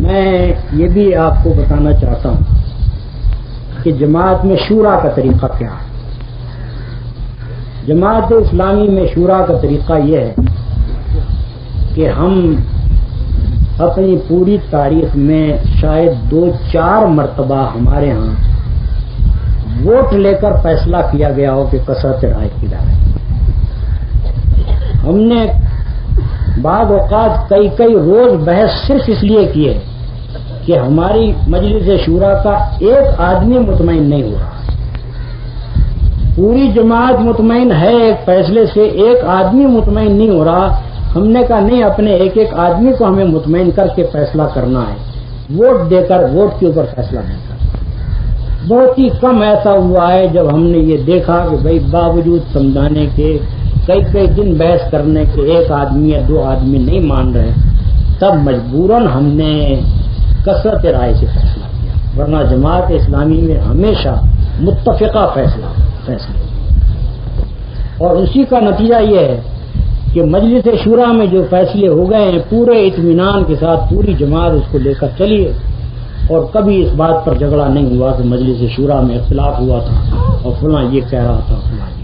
میں یہ بھی آپ کو بتانا چاہتا ہوں کہ جماعت میں شورا کا طریقہ کیا ہے. جماعت اسلامی میں شورا کا طریقہ یہ ہے کہ ہم اپنی پوری تاریخ میں شاید 2-4 مرتبہ ہمارے ہاں ووٹ لے کر فیصلہ کیا گیا ہو کہ کثرت رائے کی جائے. ہم نے بعض اوقات کئی روز بحث صرف اس لیے کی ہے کہ ہماری مجلس شورا کا ایک آدمی مطمئن نہیں ہو رہا. پوری جماعت مطمئن ہے ایک فیصلے سے، ایک آدمی مطمئن نہیں ہو رہا. ہم نے کہا نہیں، اپنے ایک آدمی کو ہمیں مطمئن کر کے فیصلہ کرنا ہے، ووٹ دے کر ووٹ کے اوپر فیصلہ نہیں کرنا. بہت ہی کم ایسا ہوا ہے جب ہم نے یہ دیکھا کہ بھائی باوجود سمجھانے کے کئی دن بحث کرنے کے ایک آدمی یا 2 آدمی نہیں مان رہے، تب مجبوراً ہم نے کثرت رائے سے فیصلہ کیا. ورنہ جماعت اسلامی میں ہمیشہ متفقہ فیصلے، اور اسی کا نتیجہ یہ ہے کہ مجلس شورا میں جو فیصلے ہو گئے ہیں پورے اطمینان کے ساتھ پوری جماعت اس کو لے کر چلی ہے، اور کبھی اس بات پر جھگڑا نہیں ہوا کہ مجلس شورا میں اختلاف ہوا تھا اور فلاں یہ کہہ رہا تھا فلاں